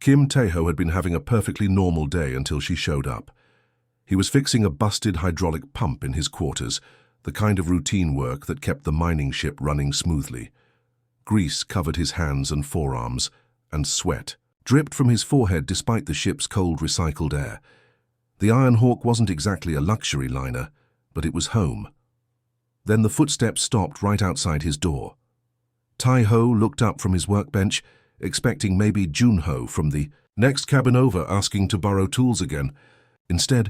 Kim Tae-ho had been having a perfectly normal day until she showed up. He was fixing a busted hydraulic pump in his quarters, the kind of routine work that kept the mining ship running smoothly. Grease covered his hands and forearms, and sweat dripped from his forehead despite the ship's cold recycled air. The Iron Hawk wasn't exactly a luxury liner, but it was home. Then the footsteps stopped right outside his door. Tai-ho looked up from his workbench, expecting maybe Jun-ho from the next cabin over asking to borrow tools again. Instead,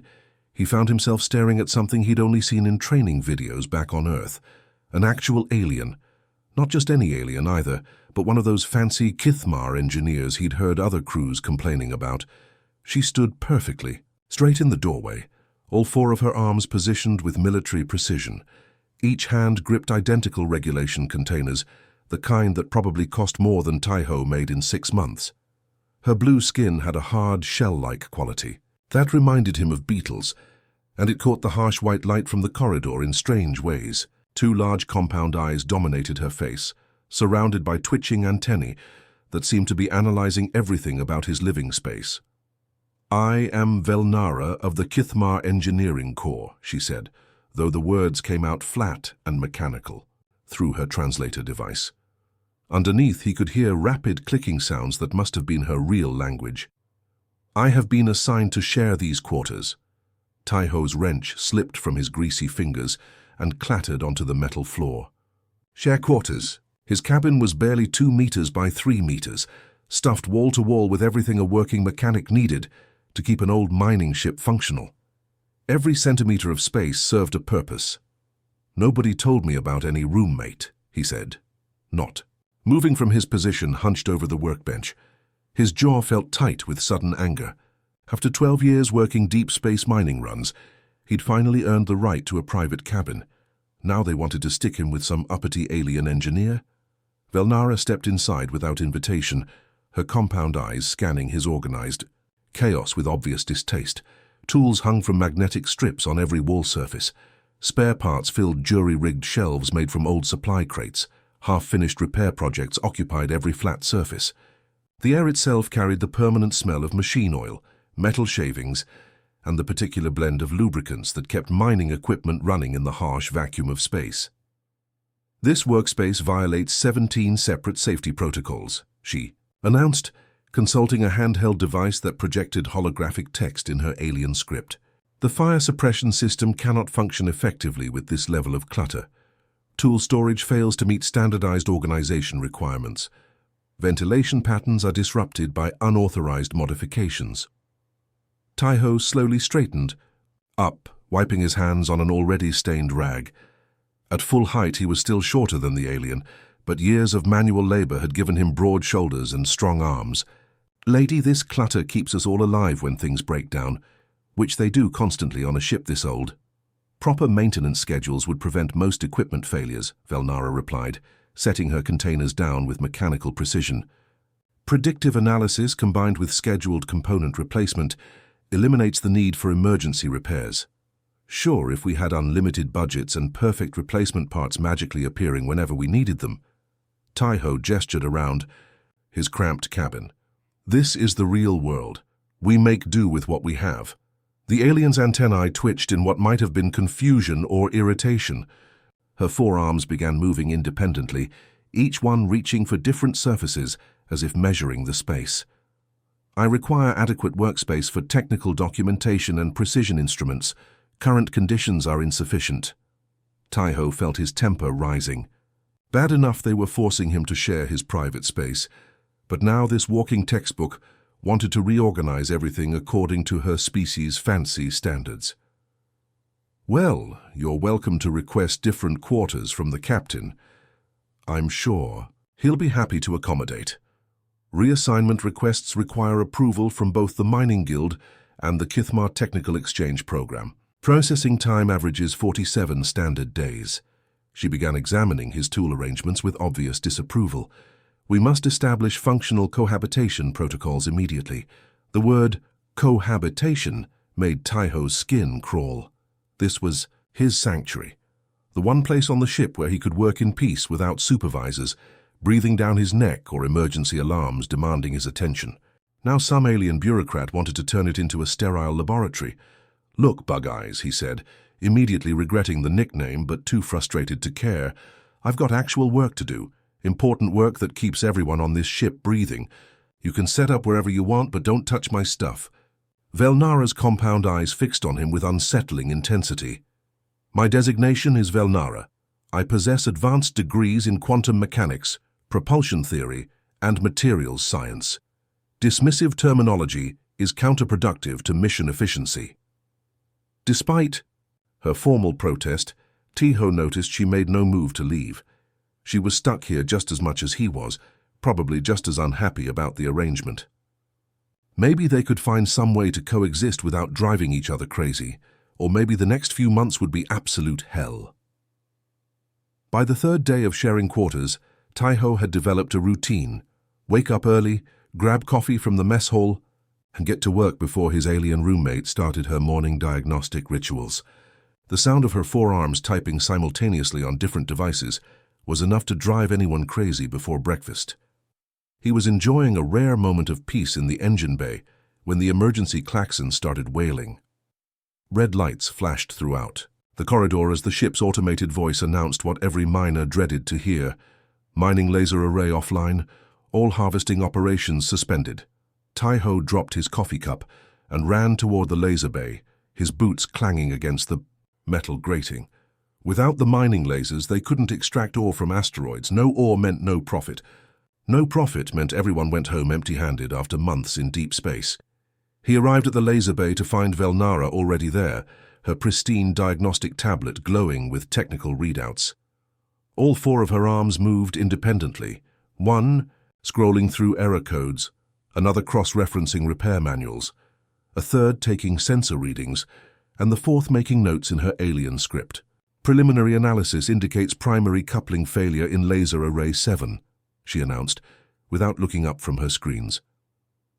he found himself staring at something he'd only seen in training videos back on Earth. An actual alien. Not just any alien either, but one of those fancy Kithmar engineers he'd heard other crews complaining about. She stood perfectly, straight in the doorway, all four of her arms positioned with military precision. Each hand gripped identical regulation containers, the kind that probably cost more than Tai-ho made in 6 months. Her blue skin had a hard, shell-like quality. That reminded him of beetles, and it caught the harsh white light from the corridor in strange ways. 2 large compound eyes dominated her face, surrounded by twitching antennae that seemed to be analyzing everything about his living space. "I am Velnara of the Kithmar Engineering Corps," she said, though the words came out flat and mechanical through her translator device. Underneath, he could hear rapid clicking sounds that must have been her real language. "I have been assigned to share these quarters." Tai-ho's wrench slipped from his greasy fingers and clattered onto the metal floor. Share quarters. His cabin was barely 2 meters by 3 meters, stuffed wall to wall with everything a working mechanic needed to keep an old mining ship functional. Every centimeter of space served a purpose. "Nobody told me about any roommate," he said. Not. Moving from his position hunched over the workbench, his jaw felt tight with sudden anger. After 12 years working deep space mining runs, he'd finally earned the right to a private cabin. Now they wanted to stick him with some uppity alien engineer? Velnara stepped inside without invitation, her compound eyes scanning his organized chaos with obvious distaste. Tools hung from magnetic strips on every wall surface. Spare parts filled jury-rigged shelves made from old supply crates. Half-finished repair projects occupied every flat surface. The air itself carried the permanent smell of machine oil, metal shavings, and the particular blend of lubricants that kept mining equipment running in the harsh vacuum of space. "This workspace violates 17 separate safety protocols," she announced, consulting a handheld device that projected holographic text in her alien script. "The fire suppression system cannot function effectively with this level of clutter. Tool storage fails to meet standardized organization requirements. Ventilation patterns are disrupted by unauthorized modifications." Tai-ho slowly straightened up, wiping his hands on an already stained rag. At full height, he was still shorter than the alien, but years of manual labor had given him broad shoulders and strong arms. "Lady, this clutter keeps us all alive when things break down, which they do constantly on a ship this old." "Proper maintenance schedules would prevent most equipment failures," Velnara replied, setting her containers down with mechanical precision. "Predictive analysis combined with scheduled component replacement eliminates the need for emergency repairs. Sure, if we had unlimited budgets and perfect replacement parts magically appearing whenever we needed them." Tai-ho gestured around his cramped cabin. "This is the real world. We make do with what we have." The alien's antennae twitched in what might have been confusion or irritation. Her forearms began moving independently, each one reaching for different surfaces as if measuring the space. "I require adequate workspace for technical documentation and precision instruments. Current conditions are insufficient." Tai-ho felt his temper rising. Bad enough they were forcing him to share his private space, but now this walking textbook wanted to reorganize everything according to her species' fancy standards. "Well, you're welcome to request different quarters from the captain. I'm sure he'll be happy to accommodate. Reassignment requests require approval from both the Mining Guild and the Kithmar Technical Exchange Program. Processing time averages 47 standard days." She began examining his tool arrangements with obvious disapproval. "We must establish functional cohabitation protocols immediately." The word cohabitation made Tai-ho's skin crawl. This was his sanctuary, the one place on the ship where he could work in peace without supervisors breathing down his neck or emergency alarms demanding his attention. Now some alien bureaucrat wanted to turn it into a sterile laboratory. "Look, Bug Eyes," he said, immediately regretting the nickname but too frustrated to care. "I've got actual work to do, important work that keeps everyone on this ship breathing. You can set up wherever you want, but don't touch my stuff." Velnara's compound eyes fixed on him with unsettling intensity. "My designation is Velnara. I possess advanced degrees in quantum mechanics, propulsion theory, and materials science. Dismissive terminology is counterproductive to mission efficiency." Despite her formal protest, Tiho noticed she made no move to leave. She was stuck here just as much as he was, probably just as unhappy about the arrangement. Maybe they could find some way to coexist without driving each other crazy, or maybe the next few months would be absolute hell. By the third day of sharing quarters, Tiho had developed a routine: wake up early, grab coffee from the mess hall, and get to work before his alien roommate started her morning diagnostic rituals. The sound of her forearms typing simultaneously on different devices was enough to drive anyone crazy before breakfast. He was enjoying a rare moment of peace in the engine bay when the emergency klaxon started wailing. Red lights flashed throughout the corridor as the ship's automated voice announced what every miner dreaded to hear: mining laser array offline, all harvesting operations suspended. Tiho dropped his coffee cup and ran toward the laser bay, his boots clanging against the metal grating. Without the mining lasers, they couldn't extract ore from asteroids. No ore meant no profit. No profit meant everyone went home empty-handed after months in deep space. He arrived at the laser bay to find Velnara already there, her pristine diagnostic tablet glowing with technical readouts. All four of her arms moved independently, one scrolling through error codes, another cross-referencing repair manuals, a third taking sensor readings, and the fourth making notes in her alien script. "Preliminary analysis indicates primary coupling failure in laser array 7, she announced, without looking up from her screens.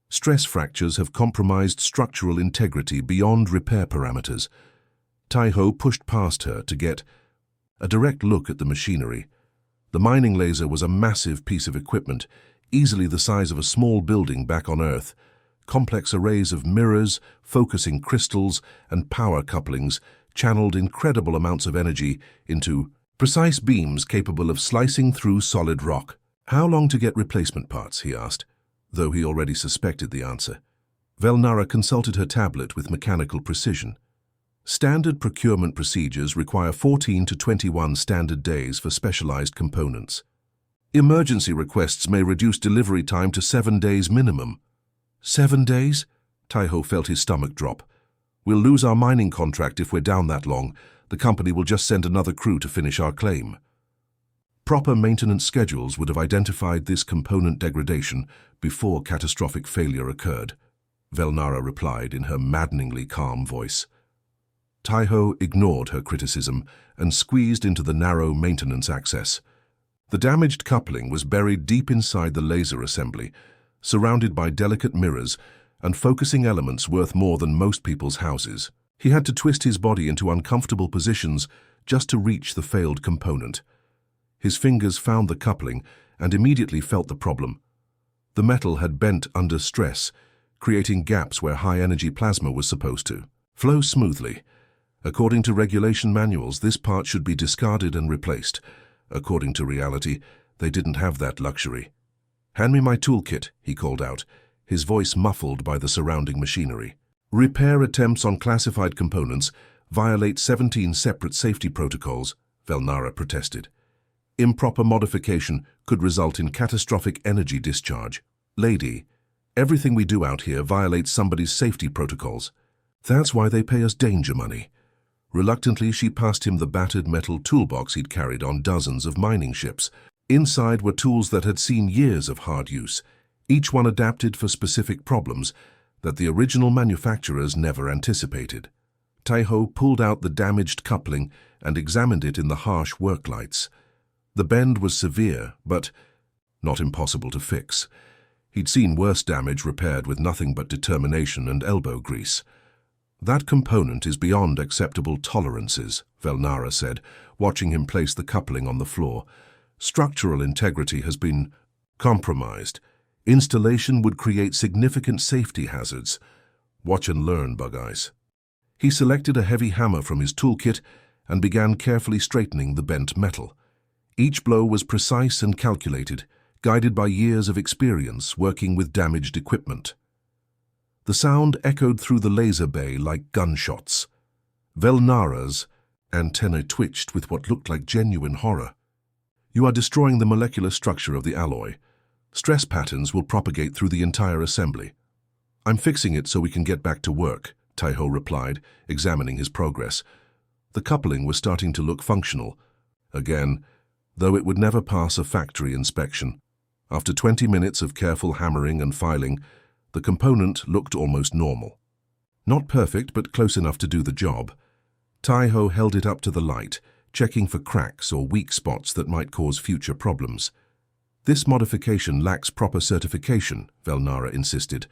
"Stress fractures have compromised structural integrity beyond repair parameters." Tiho pushed past her to get a direct look at the machinery. The mining laser was a massive piece of equipment, easily the size of a small building back on Earth. Complex arrays of mirrors, focusing crystals, and power couplings channeled incredible amounts of energy into precise beams capable of slicing through solid rock. "How long to get replacement parts?" he asked, though he already suspected the answer. Velnara consulted her tablet with mechanical precision. "Standard procurement procedures require 14 to 21 standard days for specialized components. Emergency requests may reduce delivery time to 7 days minimum." 7 days? Tiho felt his stomach drop. "We'll lose our mining contract if we're down that long. The company will just send another crew to finish our claim." Proper maintenance schedules would have identified this component degradation before catastrophic failure occurred, Velnara replied in her maddeningly calm voice. Tiho ignored her criticism and squeezed into the narrow maintenance access. The damaged coupling was buried deep inside the laser assembly, surrounded by delicate mirrors and focusing elements worth more than most people's houses. He had to twist his body into uncomfortable positions just to reach the failed component. His fingers found the coupling and immediately felt the problem. The metal had bent under stress, creating gaps where high-energy plasma was supposed to flow smoothly. According to regulation manuals, this part should be discarded and replaced. According to reality, they didn't have that luxury. "Hand me my toolkit," he called out, his voice muffled by the surrounding machinery. "Repair attempts on classified components violate 17 separate safety protocols," Velnara protested. "Improper modification could result in catastrophic energy discharge. Lady, everything we do out here violates somebody's safety protocols. That's why they pay us danger money." Reluctantly, she passed him the battered metal toolbox he'd carried on dozens of mining ships. Inside were tools that had seen years of hard use, each one adapted for specific problems that the original manufacturers never anticipated. Tiho pulled out the damaged coupling and examined it in the harsh work lights. The bend was severe, but not impossible to fix. He'd seen worse damage repaired with nothing but determination and elbow grease. "That component is beyond acceptable tolerances," Velnara said, watching him place the coupling on the floor. "Structural integrity has been compromised. Installation would create significant safety hazards. Watch and learn, Bug Eyes. He selected a heavy hammer from his toolkit and began carefully straightening the bent metal. Each blow was precise and calculated, guided by years of experience working with damaged equipment. The sound echoed through the laser bay like gunshots. Velnara's antennae twitched with what looked like genuine horror. You are destroying the molecular structure of the alloy. Stress patterns will propagate through the entire assembly. I'm fixing it so we can get back to work, Taiho replied, examining his progress. The coupling was starting to look functional. Again, though it would never pass a factory inspection. After 20 minutes of careful hammering and filing, the component looked almost normal. Not perfect, but close enough to do the job. Taiho held it up to the light, checking for cracks or weak spots that might cause future problems. This modification lacks proper certification, Velnara insisted.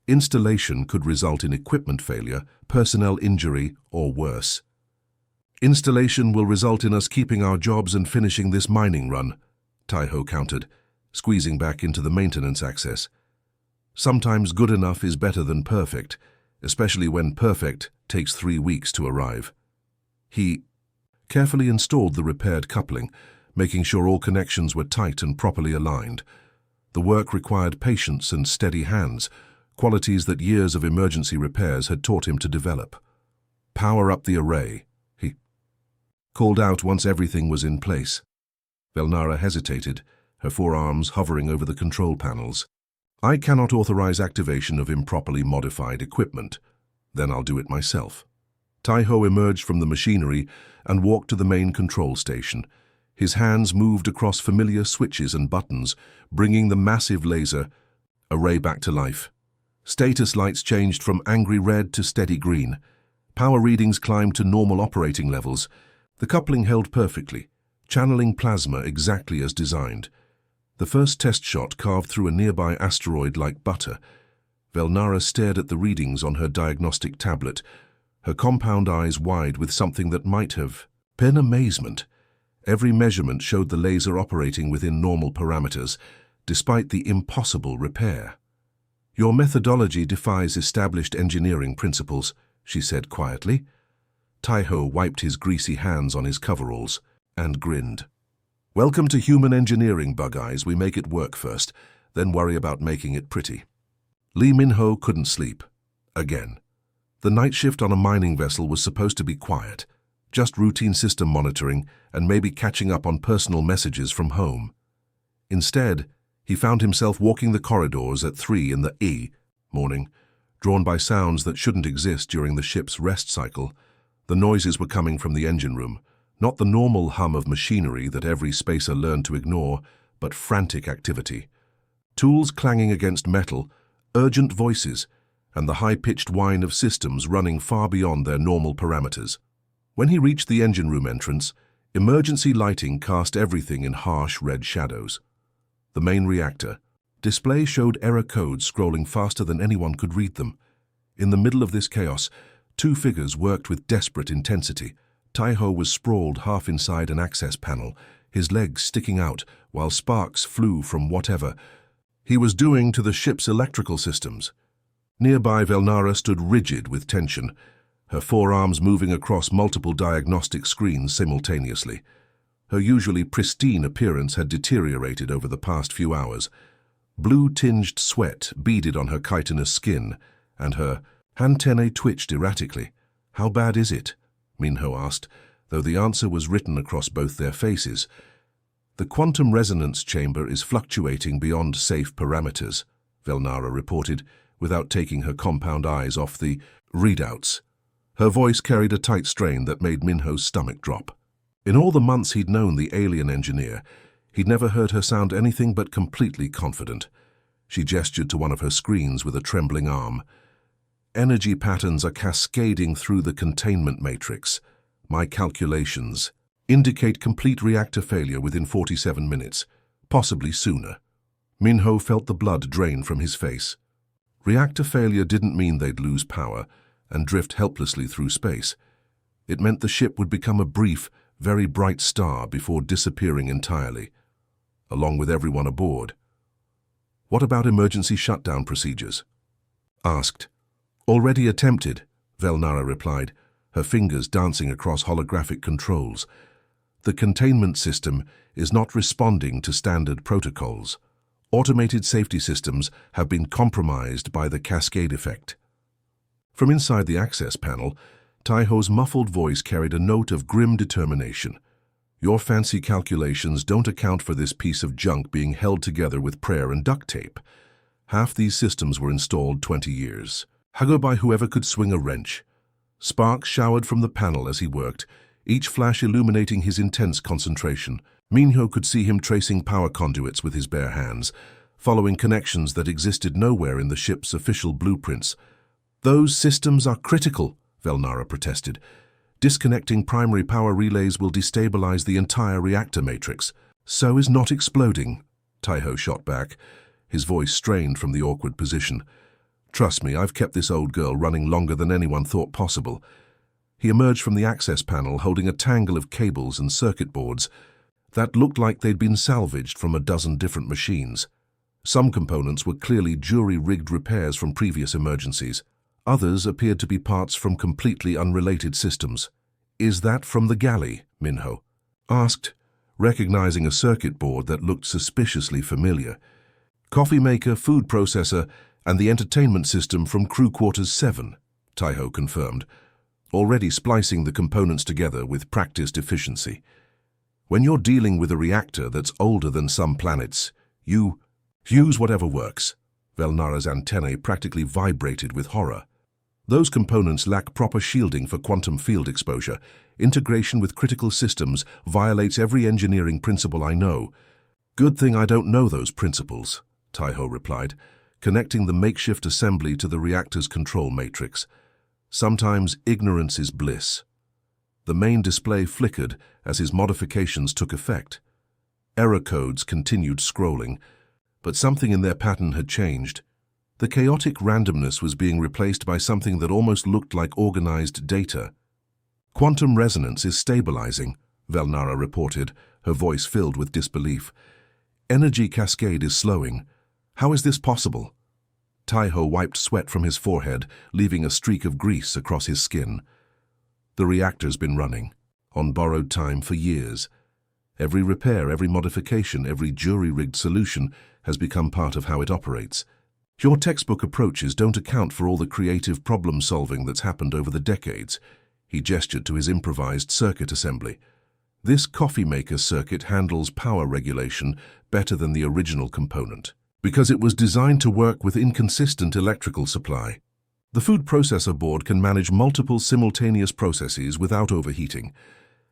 Installation could result in equipment failure, personnel injury, or worse. Installation will result in us keeping our jobs and finishing this mining run, Taiho countered, squeezing back into the maintenance access. Sometimes good enough is better than perfect, especially when perfect takes 3 weeks to arrive. He carefully installed the repaired coupling, making sure all connections were tight and properly aligned. The work required patience and steady hands, qualities that years of emergency repairs had taught him to develop. Power up the array, he called out once everything was in place. Velnara hesitated, her forearms hovering over the control panels. I cannot authorize activation of improperly modified equipment. Then I'll do it myself. Taiho emerged from the machinery and walked to the main control station. His hands moved across familiar switches and buttons, bringing the massive laser array back to life. Status lights changed from angry red to steady green. Power readings climbed to normal operating levels. The coupling held perfectly, channeling plasma exactly as designed. The first test shot carved through a nearby asteroid like butter. Velnara stared at the readings on her diagnostic tablet, her compound eyes wide with something that might have been amazement. Every measurement showed the laser operating within normal parameters, despite the impossible repair. Your methodology defies established engineering principles, she said quietly. Taiho wiped his greasy hands on his coveralls and grinned. Welcome to human engineering, Bug Eyes. We make it work first, then worry about making it pretty. Lee Min-ho couldn't sleep. Again. The night shift on a mining vessel was supposed to be quiet, just routine system monitoring and maybe catching up on personal messages from home. Instead, he found himself walking the corridors at 3 in the morning, drawn by sounds that shouldn't exist during the ship's rest cycle. The noises were coming from the engine room, not the normal hum of machinery that every spacer learned to ignore, but frantic activity. Tools clanging against metal, urgent voices, and the high-pitched whine of systems running far beyond their normal parameters. When he reached the engine room entrance, emergency lighting cast everything in harsh red shadows. The main reactor display showed error codes scrolling faster than anyone could read them. In the middle of this chaos, 2 figures worked with desperate intensity. Taiho was sprawled half inside an access panel, his legs sticking out while sparks flew from whatever he was doing to the ship's electrical systems. Nearby, Velnara stood rigid with tension, her forearms moving across multiple diagnostic screens simultaneously. Her usually pristine appearance had deteriorated over the past few hours. Blue-tinged sweat beaded on her chitinous skin, and her antennae twitched erratically. "How bad is it?" Minho asked, though the answer was written across both their faces. "The quantum resonance chamber is fluctuating beyond safe parameters," Velnara reported, without taking her compound eyes off the readouts. Her voice carried a tight strain that made Minho's stomach drop. In all the months he'd known the alien engineer, he'd never heard her sound anything but completely confident. She gestured to one of her screens with a trembling arm. "Energy patterns are cascading through the containment matrix. My calculations indicate complete reactor failure within 47 minutes, possibly sooner." Minho felt the blood drain from his face. Reactor failure didn't mean they'd lose power and drift helplessly through space. It meant the ship would become a brief, very bright star before disappearing entirely, along with everyone aboard. What about emergency shutdown procedures? Asked. Already attempted, Velnara replied, her fingers dancing across holographic controls. The containment system is not responding to standard protocols. Automated safety systems have been compromised by the cascade effect. From inside the access panel, Taiho's muffled voice carried a note of grim determination. Your fancy calculations don't account for this piece of junk being held together with prayer and duct tape. Half these systems were installed 20 years ago by whoever could swing a wrench. Sparks showered from the panel as he worked, each flash illuminating his intense concentration. Minho could see him tracing power conduits with his bare hands, following connections that existed nowhere in the ship's official blueprints. Those systems are critical, Velnara protested. Disconnecting primary power relays will destabilize the entire reactor matrix. So is not exploding, Taiho shot back, his voice strained from the awkward position. Trust me, I've kept this old girl running longer than anyone thought possible. He emerged from the access panel holding a tangle of cables and circuit boards that looked like they'd been salvaged from a dozen different machines. Some components were clearly jury-rigged repairs from previous emergencies. Others appeared to be parts from completely unrelated systems. Is that from the galley? Minho asked, recognizing a circuit board that looked suspiciously familiar. Coffee maker, food processor, and the entertainment system from Crew Quarters 7, Taiho confirmed, already splicing the components together with practiced efficiency. When you're dealing with a reactor that's older than some planets, you use whatever works. Velnara's antennae practically vibrated with horror. Those components lack proper shielding for quantum field exposure. Integration with critical systems violates every engineering principle I know. Good thing I don't know those principles, Taiho replied, connecting the makeshift assembly to the reactor's control matrix. Sometimes ignorance is bliss. The main display flickered as his modifications took effect. Error codes continued scrolling, but something in their pattern had changed. The chaotic randomness was being replaced by something that almost looked like organized data. Quantum resonance is stabilizing, Velnara reported, her voice filled with disbelief. Energy cascade is slowing. How is this possible? Taiho wiped sweat from his forehead, leaving a streak of grease across his skin. The reactor's been running, on borrowed time for years. Every repair, every modification, every jury-rigged solution has become part of how it operates. Your textbook approaches don't account for all the creative problem-solving that's happened over the decades. He gestured to his improvised circuit assembly. This coffee maker circuit handles power regulation better than the original component, because it was designed to work with inconsistent electrical supply. The food processor board can manage multiple simultaneous processes without overheating.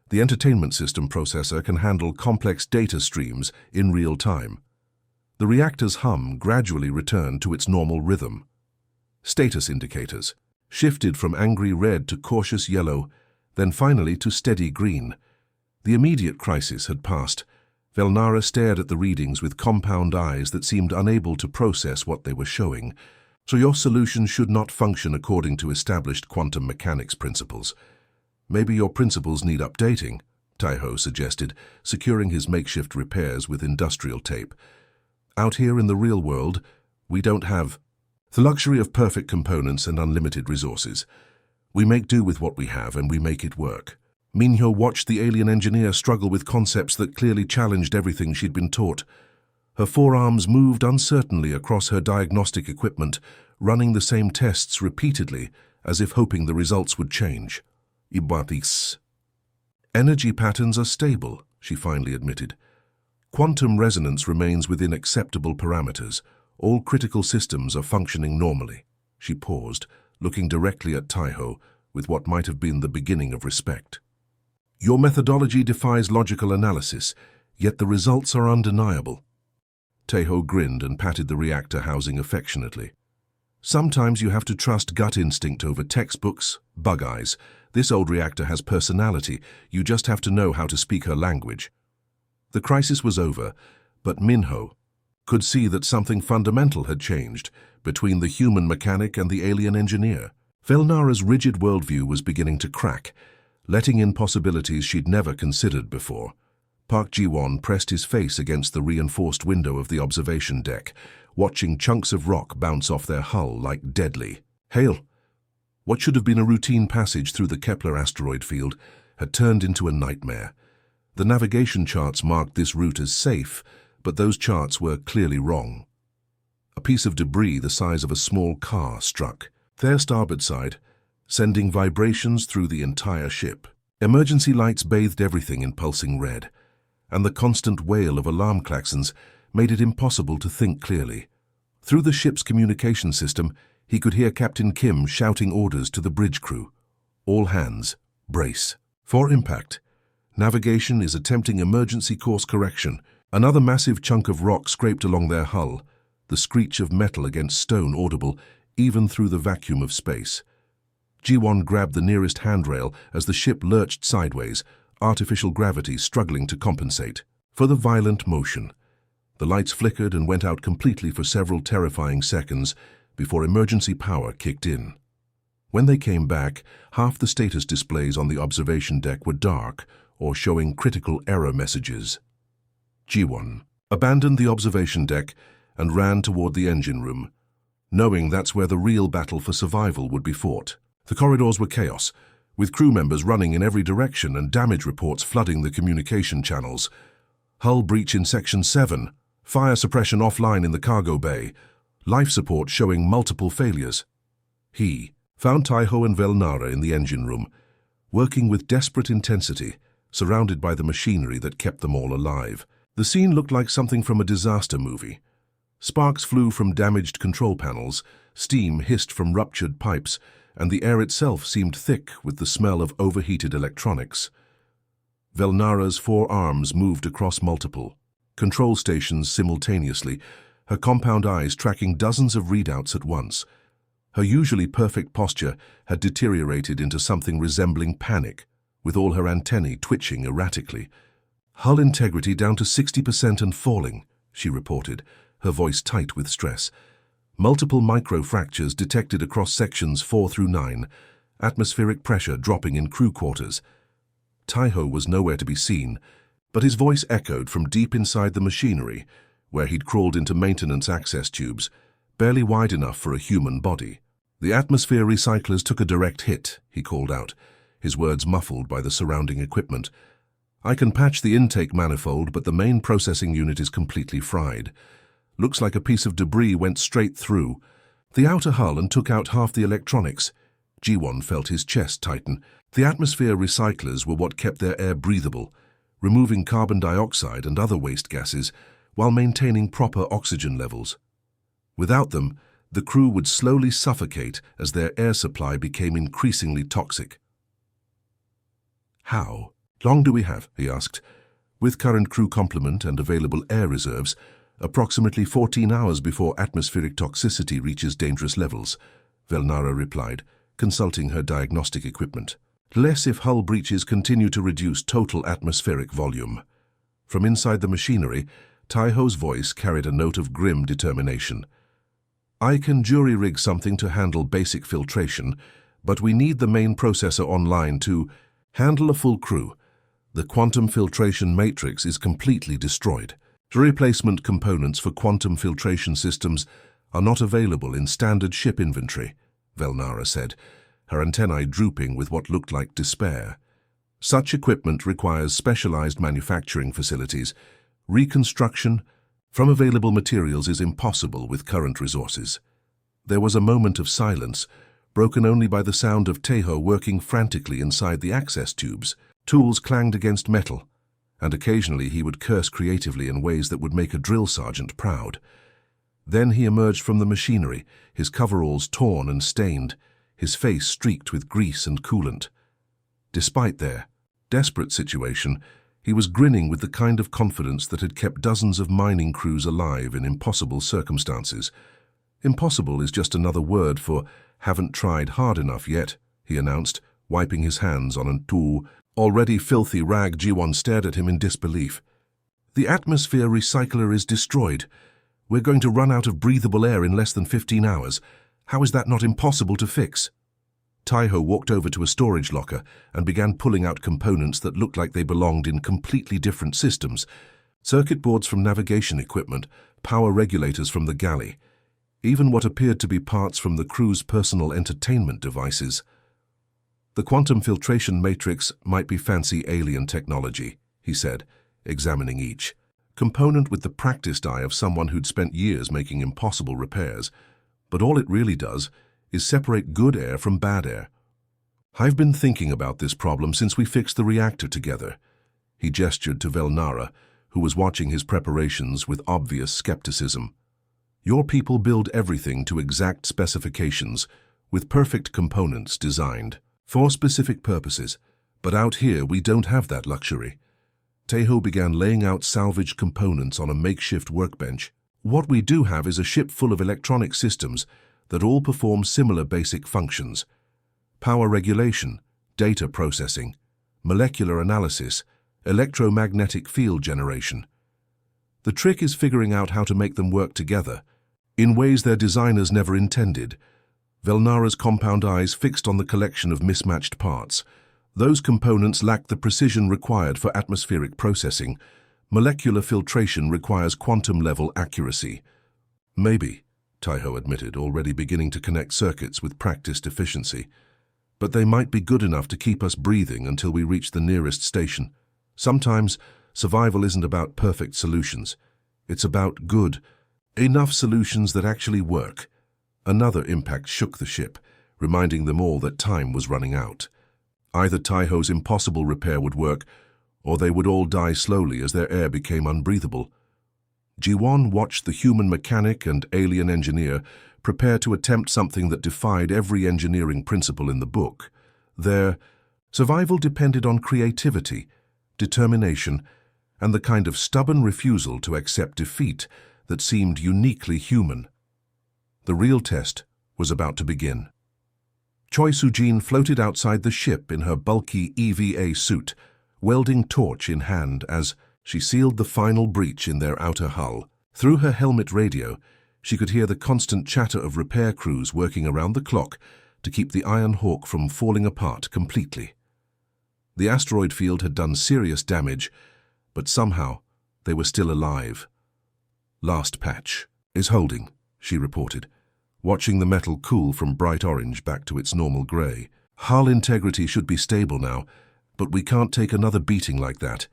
The entertainment system processor can handle complex data streams in real time. The reactor's hum gradually returned to its normal rhythm. Status indicators shifted from angry red to cautious yellow, then finally to steady green. The immediate crisis had passed. Velnara stared at the readings with compound eyes that seemed unable to process what they were showing. So your solution should not function according to established quantum mechanics principles. Maybe your principles need updating, Taiho suggested, securing his makeshift repairs with industrial tape. Out here in the real world, we don't have the luxury of perfect components and unlimited resources. We make do with what we have and we make it work. Minho watched the alien engineer struggle with concepts that clearly challenged everything she'd been taught. Her forearms moved uncertainly across her diagnostic equipment, running the same tests repeatedly, as if hoping the results would change. Ibatis. Energy patterns are stable, she finally admitted. Quantum resonance remains within acceptable parameters. All critical systems are functioning normally. She paused, looking directly at Taiho with what might have been the beginning of respect. Your methodology defies logical analysis, yet the results are undeniable. Taiho grinned and patted the reactor housing affectionately. Sometimes you have to trust gut instinct over textbooks, bug eyes. This old reactor has personality. You just have to know how to speak her language. The crisis was over, but Minho could see that something fundamental had changed between the human mechanic and the alien engineer. Velnara's rigid worldview was beginning to crack, letting in possibilities she'd never considered before. Park Ji-won pressed his face against the reinforced window of the observation deck, watching chunks of rock bounce off their hull like deadly hail. What should have been a routine passage through the Kepler asteroid field had turned into a nightmare. The navigation charts marked this route as safe, but those charts were clearly wrong. A piece of debris the size of a small car struck their starboard side, sending vibrations through the entire ship. Emergency lights bathed everything in pulsing red, and the constant wail of alarm klaxons made it impossible to think clearly. Through the ship's communication system, he could hear Captain Kim shouting orders to the bridge crew. All hands, brace. For impact. Navigation is attempting emergency course correction. Another massive chunk of rock scraped along their hull, the screech of metal against stone audible even through the vacuum of space. Ji-won grabbed the nearest handrail as the ship lurched sideways, artificial gravity struggling to compensate for the violent motion. The lights flickered and went out completely for several terrifying seconds before emergency power kicked in. When they came back, half the status displays on the observation deck were dark or showing critical error messages. Ji-won abandoned the observation deck and ran toward the engine room, knowing that's where the real battle for survival would be fought. The corridors were chaos, with crew members running in every direction and damage reports flooding the communication channels. Hull breach in Section 7, fire suppression offline in the cargo bay, life support showing multiple failures. He found Taiho and Velnara in the engine room, working with desperate intensity, surrounded by the machinery that kept them all alive. The scene looked like something from a disaster movie. Sparks flew from damaged control panels, steam hissed from ruptured pipes, and the air itself seemed thick with the smell of overheated electronics. Velnara's 4 arms moved across multiple control stations simultaneously, her compound eyes tracking dozens of readouts at once. Her usually perfect posture had deteriorated into something resembling panic, with all her antennae twitching erratically. "Hull integrity down to 60% and falling," she reported, her voice tight with stress. Multiple micro-fractures detected across sections 4 through 9, atmospheric pressure dropping in crew quarters. Taiho was nowhere to be seen, but his voice echoed from deep inside the machinery, where he'd crawled into maintenance access tubes, barely wide enough for a human body. "The atmosphere recyclers took a direct hit," he called out, his words muffled by the surrounding equipment. "I can patch the intake manifold, but the main processing unit is completely fried. Looks like a piece of debris went straight through the outer hull and took out half the electronics." Ji-won felt his chest tighten. The atmosphere recyclers were what kept their air breathable, removing carbon dioxide and other waste gases while maintaining proper oxygen levels. Without them, the crew would slowly suffocate as their air supply became increasingly toxic. "How long do we have?" he asked. "With current crew complement and available air reserves, approximately 14 hours before atmospheric toxicity reaches dangerous levels," Velnara replied, consulting her diagnostic equipment. "Less if hull breaches continue to reduce total atmospheric volume." From inside the machinery, Taiho's voice carried a note of grim determination. "I can jury-rig something to handle basic filtration, but we need the main processor online to handle a full crew. The quantum filtration matrix is completely destroyed. Replacement components for quantum filtration systems are not available in standard ship inventory," Velnara said, her antennae drooping with what looked like despair. "Such equipment requires specialized manufacturing facilities. Reconstruction from available materials is impossible with current resources." There was a moment of silence, broken only by the sound of Taiho working frantically inside the access tubes. Tools clanged against metal, and occasionally he would curse creatively in ways that would make a drill sergeant proud. Then he emerged from the machinery, his coveralls torn and stained, his face streaked with grease and coolant. Despite their desperate situation, he was grinning with the kind of confidence that had kept dozens of mining crews alive in impossible circumstances. "Impossible is just another word for haven't tried hard enough yet," he announced, wiping his hands on a already filthy rag. Ji-won stared at him in disbelief. "The atmosphere recycler is destroyed. We're going to run out of breathable air in less than 15 hours. How is that not impossible to fix?" Taiho walked over to a storage locker and began pulling out components that looked like they belonged in completely different systems. Circuit boards from navigation equipment, power regulators from the galley, even what appeared to be parts from the crew's personal entertainment devices. The quantum filtration matrix might be fancy alien technology, he said, examining each component with the practiced eye of someone who'd spent years making impossible repairs, but all it really does is separate good air from bad air. I've been thinking about this problem since we fixed the reactor together. He gestured to Velnara, who was watching his preparations with obvious skepticism. Your people build everything to exact specifications, with perfect components designed for specific purposes, but out here we don't have that luxury. Tejo began laying out salvaged components on a makeshift workbench. What we do have is a ship full of electronic systems that all perform similar basic functions: power regulation, data processing, molecular analysis, electromagnetic field generation. The trick is figuring out how to make them work together, in ways their designers never intended. Velnara's compound eyes fixed on the collection of mismatched parts. Those components lack the precision required for atmospheric processing. Molecular filtration requires quantum-level accuracy. Maybe, Tejo admitted, already beginning to connect circuits with practiced efficiency. But they might be good enough to keep us breathing until we reach the nearest station. Sometimes, survival isn't about perfect solutions. It's about good, enough solutions that actually work. Another impact shook the ship, reminding them all that time was running out. Either Tejo's impossible repair would work, or they would all die slowly as their air became unbreathable. Jiwon watched the human mechanic and alien engineer prepare to attempt something that defied every engineering principle in the book. Their survival depended on creativity, determination, and the kind of stubborn refusal to accept defeat that seemed uniquely human. The real test was about to begin. Choi Soo-jin floated outside the ship in her bulky EVA suit, welding torch in hand as she sealed the final breach in their outer hull. Through her helmet radio, she could hear the constant chatter of repair crews working around the clock to keep the Iron Hawk from falling apart completely. The asteroid field had done serious damage, but somehow they were still alive. "Last patch is holding," she reported, watching the metal cool from bright orange back to its normal gray. "Hull integrity should be stable now, but we can't take another beating like that."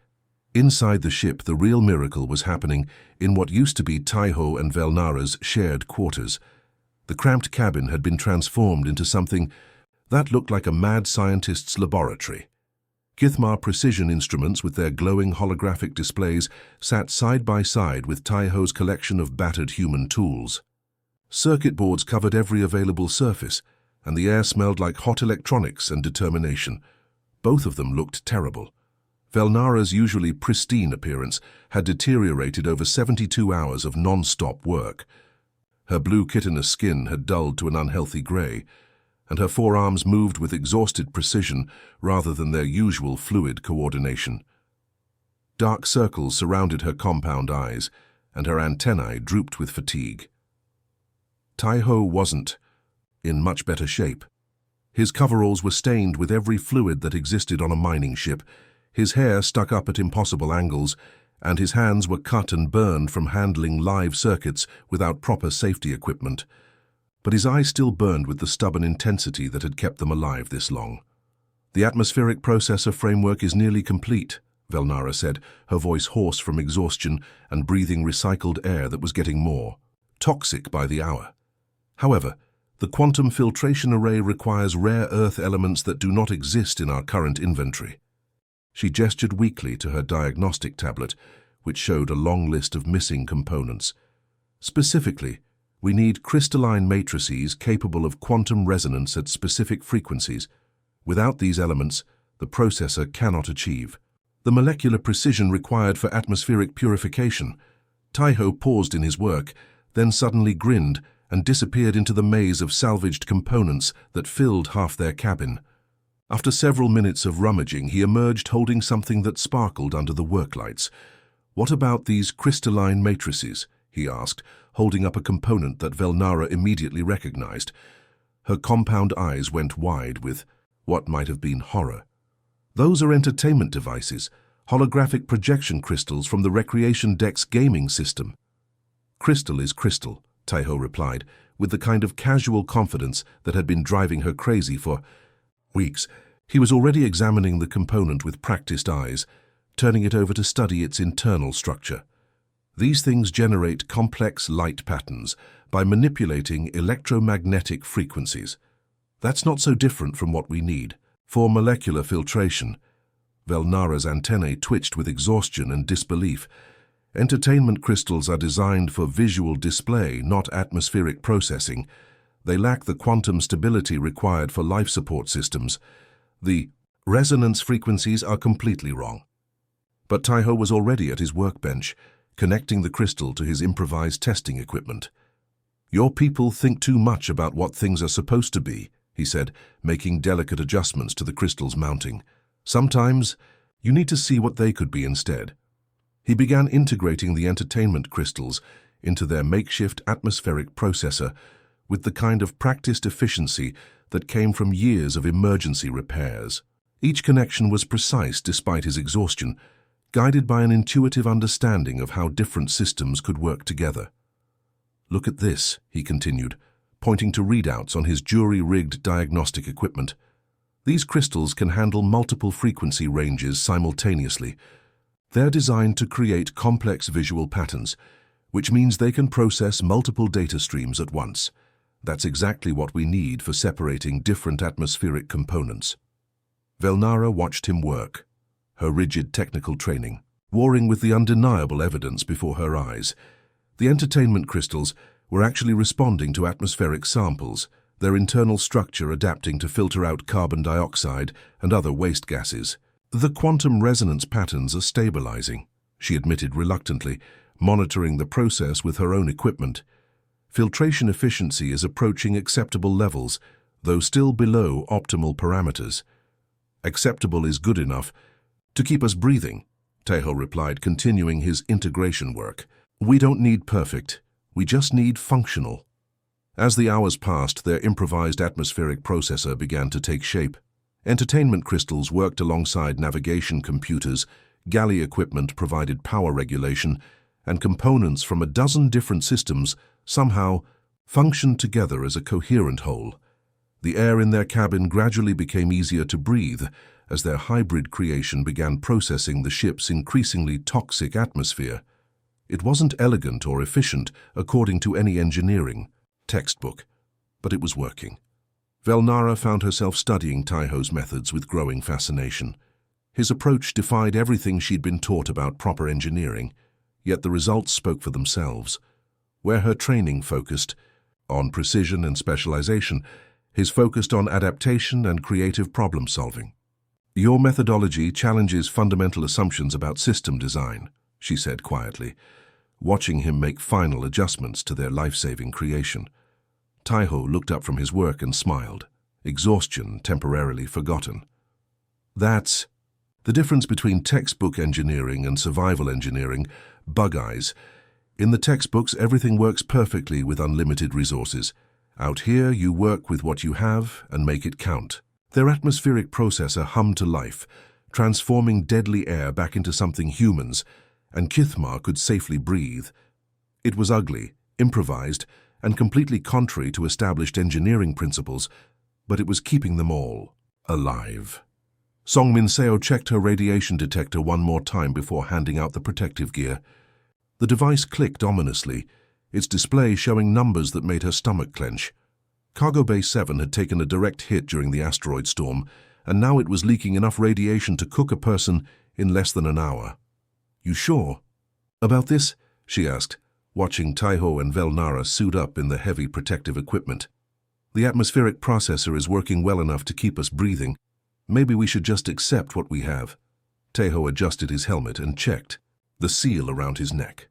Inside the ship, the real miracle was happening in what used to be Tejo and Velnara's shared quarters. The cramped cabin had been transformed into something that looked like a mad scientist's laboratory. Kithmar precision instruments with their glowing holographic displays sat side by side with Tejo's collection of battered human tools. Circuit boards covered every available surface, and the air smelled like hot electronics and determination. Both of them looked terrible. Velnara's usually pristine appearance had deteriorated over 72 hours of non-stop work. Her blue chitinous skin had dulled to an unhealthy gray, and her forearms moved with exhausted precision rather than their usual fluid coordination. Dark circles surrounded her compound eyes, and her antennae drooped with fatigue. Tejo wasn't in much better shape. His coveralls were stained with every fluid that existed on a mining ship. His hair stuck up at impossible angles, and his hands were cut and burned from handling live circuits without proper safety equipment. But his eyes still burned with the stubborn intensity that had kept them alive this long. "The atmospheric processor framework is nearly complete," Velnara said, her voice hoarse from exhaustion and breathing recycled air that was getting more toxic by the hour. "However, the quantum filtration array requires rare earth elements that do not exist in our current inventory." She gestured weakly to her diagnostic tablet, which showed a long list of missing components. "Specifically, we need crystalline matrices capable of quantum resonance at specific frequencies. Without these elements, the processor cannot achieve the molecular precision required for atmospheric purification." Tejo paused in his work, then suddenly grinned and disappeared into the maze of salvaged components that filled half their cabin. After several minutes of rummaging, he emerged holding something that sparkled under the work lights. "What about these crystalline matrices?" he asked, holding up a component that Velnara immediately recognized. Her compound eyes went wide with what might have been horror. "Those are entertainment devices, holographic projection crystals from the Recreation Deck's gaming system. Crystal is crystal, Taiho replied, with the kind of casual confidence that had been driving her crazy for weeks. He was already examining the component with practiced eyes, turning it over to study its internal structure. These things generate complex light patterns by manipulating electromagnetic frequencies. That's not so different from what we need for molecular filtration. Velnara's antennae twitched with exhaustion and disbelief. Entertainment crystals are designed for visual display, not atmospheric processing. They lack the quantum stability required for life support systems. The resonance frequencies are completely wrong. But Taiho was already at his workbench, connecting the crystal to his improvised testing equipment. "Your people think too much about what things are supposed to be," he said, making delicate adjustments to the crystal's mounting. "Sometimes you need to see what they could be instead." He began integrating the entertainment crystals into their makeshift atmospheric processor with the kind of practiced efficiency that came from years of emergency repairs. Each connection was precise despite his exhaustion, guided by an intuitive understanding of how different systems could work together. "Look at this," he continued, pointing to readouts on his jury-rigged diagnostic equipment. "These crystals can handle multiple frequency ranges simultaneously. They're designed to create complex visual patterns, which means they can process multiple data streams at once. That's exactly what we need for separating different atmospheric components." Velnara watched him work, her rigid technical training warring with the undeniable evidence before her eyes. The entertainment crystals were actually responding to atmospheric samples, their internal structure adapting to filter out carbon dioxide and other waste gases. "The quantum resonance patterns are stabilizing," she admitted reluctantly, monitoring the process with her own equipment. "Filtration efficiency is approaching acceptable levels, though still below optimal parameters." "Acceptable is good enough to keep us breathing," Taiho replied, continuing his integration work. "We don't need perfect, we just need functional." As the hours passed, their improvised atmospheric processor began to take shape. Entertainment crystals worked alongside navigation computers, galley equipment provided power regulation, and components from a dozen different systems somehow functioned together as a coherent whole. The air in their cabin gradually became easier to breathe as their hybrid creation began processing the ship's increasingly toxic atmosphere. It wasn't elegant or efficient according to any engineering textbook, but it was working. Velnara found herself studying Taiho's methods with growing fascination. His approach defied everything she'd been taught about proper engineering, yet the results spoke for themselves. Where her training focused on precision and specialization, his focused on adaptation and creative problem-solving. "Your methodology challenges fundamental assumptions about system design," she said quietly, watching him make final adjustments to their life-saving creation. Taiho looked up from his work and smiled, exhaustion temporarily forgotten. "That's the difference between textbook engineering and survival engineering, bug eyes. In the textbooks, everything works perfectly with unlimited resources. Out here, you work with what you have and make it count." Their atmospheric processor hummed to life, transforming deadly air back into something humans, and Kithmar could safely breathe. It was ugly, improvised, and completely contrary to established engineering principles, but it was keeping them all alive. Song Minseo checked her radiation detector one more time before handing out the protective gear. The device clicked ominously, its display showing numbers that made her stomach clench. Cargo Bay 7 had taken a direct hit during the asteroid storm, and now it was leaking enough radiation to cook a person in less than an hour. "You sure about this?" she asked, watching Taiho and Velnara suit up in the heavy protective equipment. "The atmospheric processor is working well enough to keep us breathing. Maybe we should just accept what we have." Taiho adjusted his helmet and checked the seal around his neck.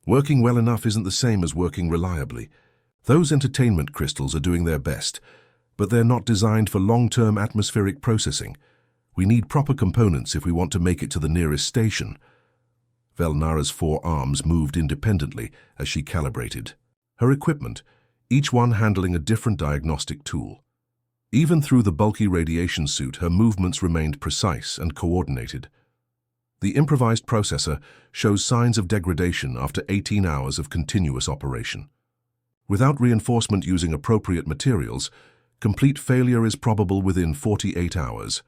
Working well enough isn't the same as working reliably. Those entertainment crystals are doing their best, but they're not designed for long-term atmospheric processing. We need proper components if we want to make it to the nearest station. Velnara's 4 arms moved independently as she calibrated her equipment, each one handling a different diagnostic tool. Even through the bulky radiation suit, her movements remained precise and coordinated. The improvised processor shows signs of degradation after 18 hours of continuous operation. Without reinforcement using appropriate materials, complete failure is probable within 48 hours.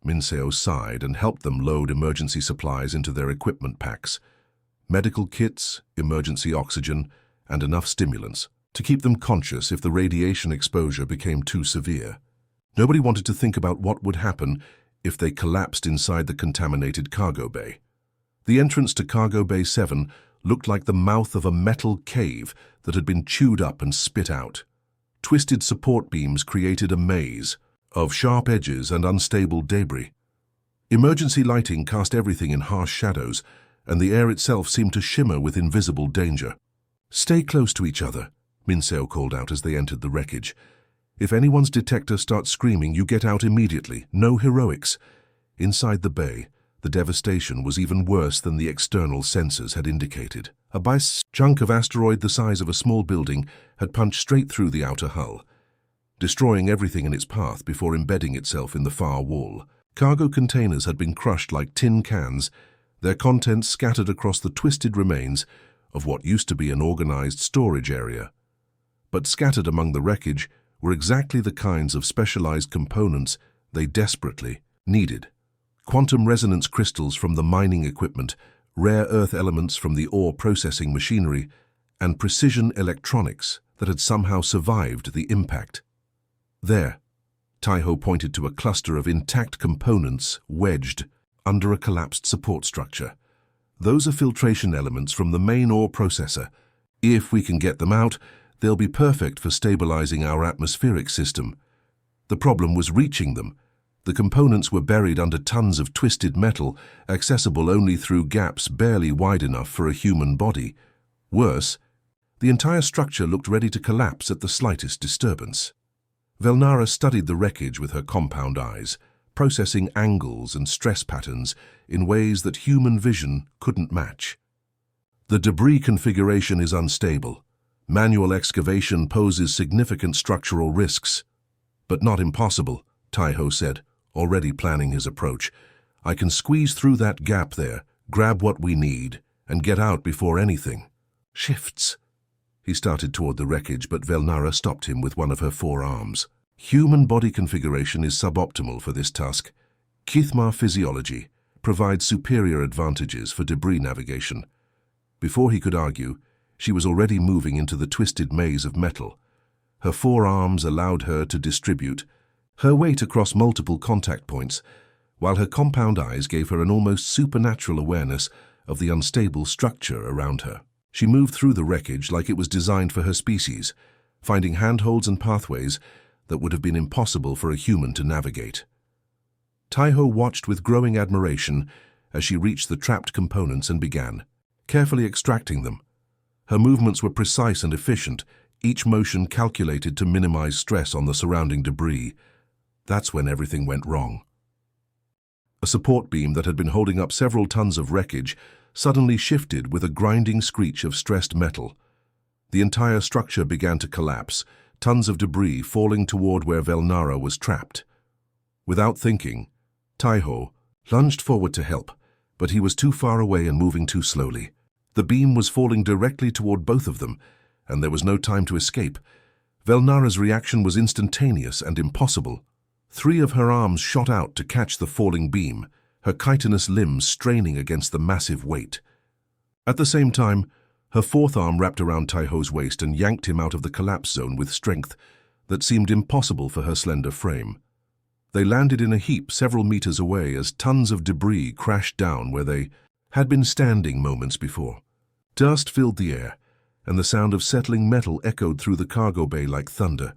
Minseo sighed and helped them load emergency supplies into their equipment packs. Medical kits, emergency oxygen, and enough stimulants to keep them conscious if the radiation exposure became too severe. Nobody wanted to think about what would happen if they collapsed inside the contaminated cargo bay. The entrance to Cargo Bay 7 looked like the mouth of a metal cave that had been chewed up and spit out. Twisted support beams created a maze of sharp edges and unstable debris. Emergency lighting cast everything in harsh shadows, and the air itself seemed to shimmer with invisible danger. "Stay close to each other," Minseo called out as they entered the wreckage. "If anyone's detector starts screaming, you get out immediately. No heroics." Inside the bay, the devastation was even worse than the external sensors had indicated. A chunk of asteroid the size of a small building had punched straight through the outer hull, destroying everything in its path before embedding itself in the far wall. Cargo containers had been crushed like tin cans, their contents scattered across the twisted remains of what used to be an organized storage area. But scattered among the wreckage were exactly the kinds of specialized components they desperately needed. Quantum resonance crystals from the mining equipment, rare earth elements from the ore processing machinery, and precision electronics that had somehow survived the impact. There, Taiho pointed to a cluster of intact components wedged under a collapsed support structure. "Those are filtration elements from the main ore processor. If we can get them out, they'll be perfect for stabilizing our atmospheric system." The problem was reaching them. The components were buried under tons of twisted metal, accessible only through gaps barely wide enough for a human body. Worse, the entire structure looked ready to collapse at the slightest disturbance. Velnara studied the wreckage with her compound eyes, processing angles and stress patterns in ways that human vision couldn't match. "The debris configuration is unstable. Manual excavation poses significant structural risks." "But not impossible," Taiho said, already planning his approach. "I can squeeze through that gap there, grab what we need, and get out before anything shifts." He started toward the wreckage, but Velnara stopped him with one of her forearms. "Human body configuration is suboptimal for this task. Kithmar physiology provides superior advantages for debris navigation." Before he could argue, she was already moving into the twisted maze of metal. Her forearms allowed her to distribute her weight across multiple contact points, while her compound eyes gave her an almost supernatural awareness of the unstable structure around her. She moved through the wreckage like it was designed for her species, finding handholds and pathways that would have been impossible for a human to navigate. Taiho watched with growing admiration as she reached the trapped components and began carefully extracting them. Her movements were precise and efficient, each motion calculated to minimize stress on the surrounding debris. That's when everything went wrong. A support beam that had been holding up several tons of wreckage suddenly shifted with a grinding screech of stressed metal. The entire structure began to collapse, tons of debris falling toward where Velnara was trapped. Without thinking, Taiho lunged forward to help, but he was too far away and moving too slowly. The beam was falling directly toward both of them, and there was no time to escape. Velnara's reaction was instantaneous and impossible. 3 of her arms shot out to catch the falling beam, her chitinous limbs straining against the massive weight. At the same time, her 4th arm wrapped around Taiho's waist and yanked him out of the collapse zone with strength that seemed impossible for her slender frame. They landed in a heap several meters away as tons of debris crashed down where they had been standing moments before. Dust filled the air, and the sound of settling metal echoed through the cargo bay like thunder.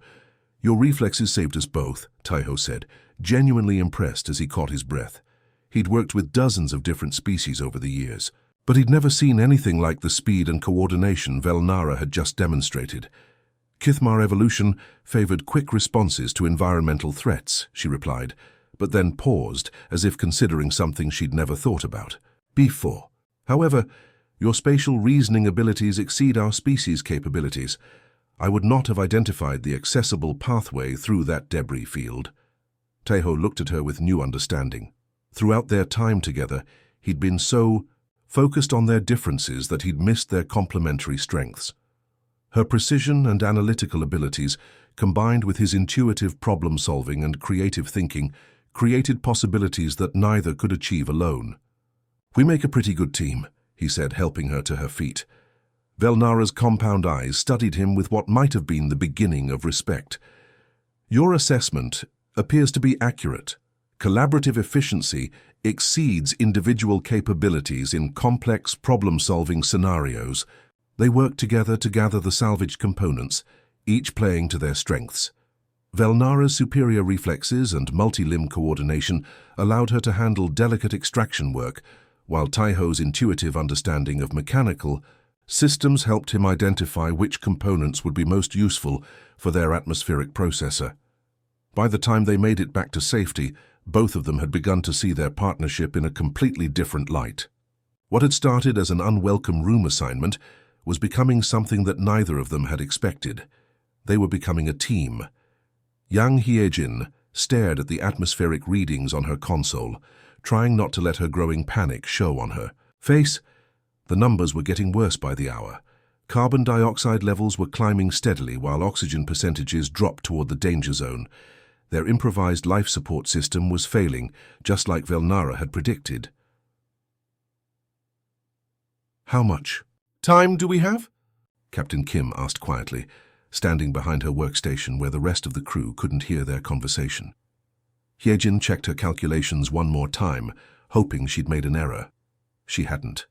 "Your reflexes saved us both," Taiho said, genuinely impressed as he caught his breath. He'd worked with dozens of different species over the years, but he'd never seen anything like the speed and coordination Velnara had just demonstrated. "Kithmar evolution favored quick responses to environmental threats," she replied, but then paused as if considering something she'd never thought about. "Before. However, your spatial reasoning abilities exceed our species' capabilities. I would not have identified the accessible pathway through that debris field." Taiho looked at her with new understanding. Throughout their time together, He'd been so focused on their differences that he'd missed their complementary strengths. Her precision and analytical abilities, combined with his intuitive problem-solving and creative thinking, created possibilities that neither could achieve alone. "We make a pretty good team," he said, helping her to her feet. Velnara's compound eyes studied him with what might have been the beginning of respect. "Your assessment appears to be accurate. Collaborative efficiency exceeds individual capabilities in complex problem-solving scenarios. They work together to gather the salvaged components, each playing to their strengths." Velnara's superior reflexes and multi-limb coordination allowed her to handle delicate extraction work, while Taiho's intuitive understanding of mechanical systems helped him identify which components would be most useful for their atmospheric processor. By the time they made it back to safety, both of them had begun to see their partnership in a completely different light. What had started as an unwelcome room assignment was becoming something that neither of them had expected. They were becoming a team. Young Hyejin stared at the atmospheric readings on her console, trying not to let her growing panic show on her face. The numbers were getting worse by the hour. Carbon dioxide levels were climbing steadily while oxygen percentages dropped toward the danger zone. Their improvised life support system was failing, just like Velnara had predicted. "How much time do we have?" Captain Kim asked quietly, standing behind her workstation where the rest of the crew couldn't hear their conversation. Hyejin checked her calculations one more time, hoping she'd made an error. She hadn't.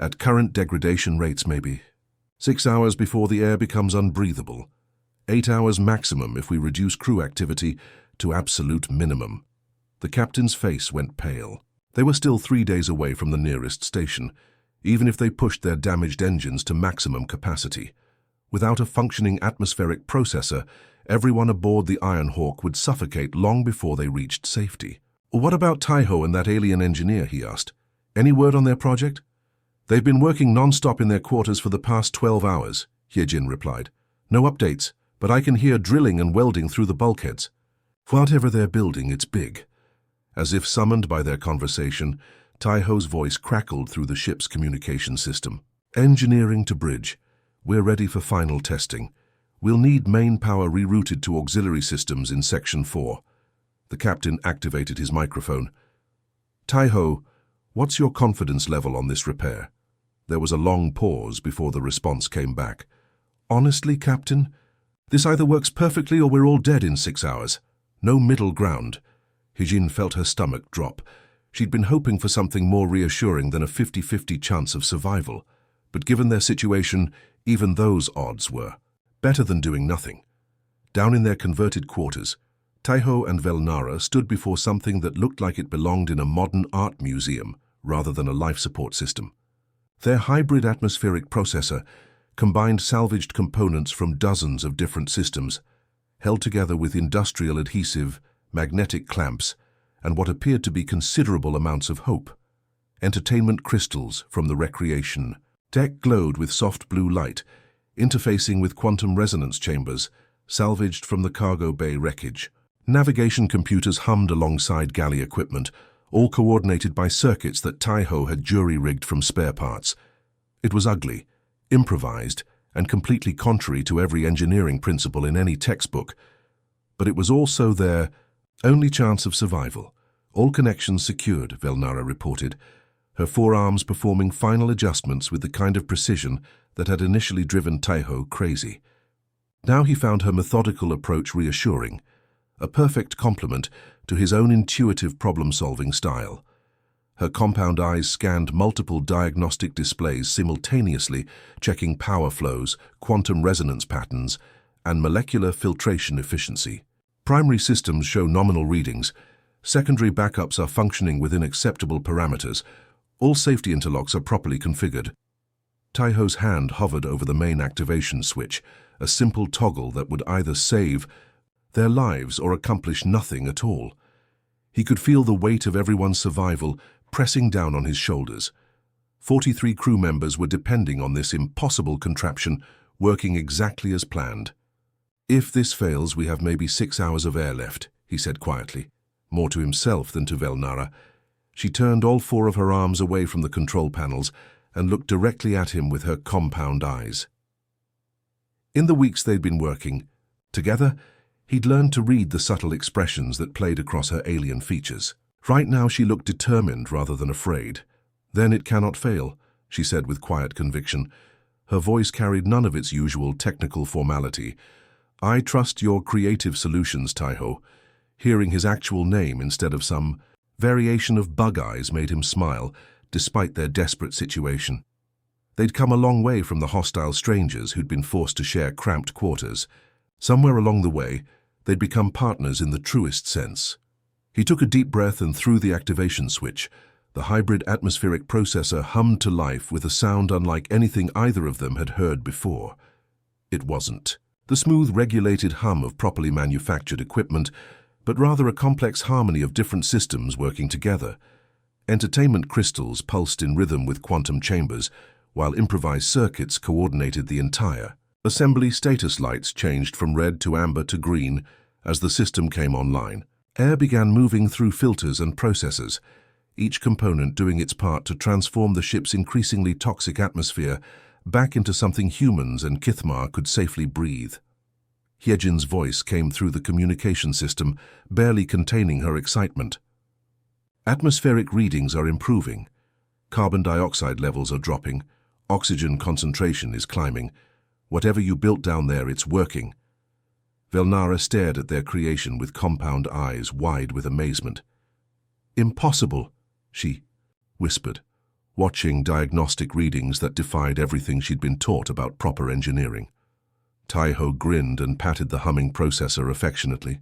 "At current degradation rates, maybe 6 hours before the air becomes unbreathable. 8 hours maximum if we reduce crew activity to absolute minimum." The captain's face went pale. They were still 3 days away from the nearest station, even if they pushed their damaged engines to maximum capacity. Without a functioning atmospheric processor, everyone aboard the Iron Hawk would suffocate long before they reached safety. "What about Taiho and that alien engineer?" he asked. "Any word on their project?" "They've been working non-stop in their quarters for the past 12 hours, Hyejin replied. "No updates, but I can hear drilling and welding through the bulkheads. Whatever they're building, it's big." As if summoned by their conversation, Taiho's voice crackled through the ship's communication system. "Engineering to bridge. We're ready for final testing. We'll need main power rerouted to auxiliary systems in Section 4. The captain activated his microphone. "Taiho, what's your confidence level on this repair?" There was a long pause before the response came back. "Honestly, Captain, this either works perfectly or we're all dead in 6 hours. No middle ground." Hyejin felt her stomach drop. She'd been hoping for something more reassuring than a 50-50 chance of survival. But given their situation, even those odds were better than doing nothing. Down in their converted quarters, Taiho and Velnara stood before something that looked like it belonged in a modern art museum rather than a life support system. Their hybrid atmospheric processor combined salvaged components from dozens of different systems, held together with industrial adhesive, magnetic clamps, and what appeared to be considerable amounts of hope. Entertainment crystals from the recreation deck glowed with soft blue light, interfacing with quantum resonance chambers, salvaged from the cargo bay wreckage. Navigation computers hummed alongside galley equipment, all coordinated by circuits that Taiho had jury-rigged from spare parts. It was ugly, improvised, and completely contrary to every engineering principle in any textbook. But it was also their only chance of survival. "All connections secured," Velnara reported, her forearms performing final adjustments with the kind of precision that had initially driven Taiho crazy. Now he found her methodical approach reassuring, a perfect complement to his own intuitive problem-solving style. Her compound eyes scanned multiple diagnostic displays simultaneously, checking power flows, quantum resonance patterns, and molecular filtration efficiency. Primary systems show nominal readings. Secondary backups are functioning within acceptable parameters. All safety interlocks are properly configured. Taiho's hand hovered over the main activation switch, a simple toggle that would either save their lives or accomplish nothing at all. He could feel the weight of everyone's survival pressing down on his shoulders. 43 crew members were depending on this impossible contraption, working exactly as planned. "If this fails, we have maybe 6 hours of air left," he said quietly, more to himself than to Velnara. She turned all four of her arms away from the control panels and looked directly at him with her compound eyes. In the weeks they'd been working together, he'd learned to read the subtle expressions that played across her alien features. Right now she looked determined rather than afraid. "Then it cannot fail," she said with quiet conviction. Her voice carried none of its usual technical formality. "I trust your creative solutions, Taiho." Hearing his actual name instead of some variation of bug eyes made him smile, despite their desperate situation. They'd come a long way from the hostile strangers who'd been forced to share cramped quarters. Somewhere along the way, they'd become partners in the truest sense. He took a deep breath and threw the activation switch. The hybrid atmospheric processor hummed to life with a sound unlike anything either of them had heard before. It wasn't the smooth, regulated hum of properly manufactured equipment, but rather a complex harmony of different systems working together. Entertainment crystals pulsed in rhythm with quantum chambers, while improvised circuits coordinated the entire assembly. Status lights changed from red to amber to green as the system came online. Air began moving through filters and processors, each component doing its part to transform the ship's increasingly toxic atmosphere back into something humans and Kithmar could safely breathe. Hyejin's voice came through the communication system, barely containing her excitement. "Atmospheric readings are improving. Carbon dioxide levels are dropping. Oxygen concentration is climbing. Whatever you built down there, it's working." Velnara stared at their creation with compound eyes wide with amazement. "Impossible," she whispered, watching diagnostic readings that defied everything she'd been taught about proper engineering. Taiho grinned and patted the humming processor affectionately.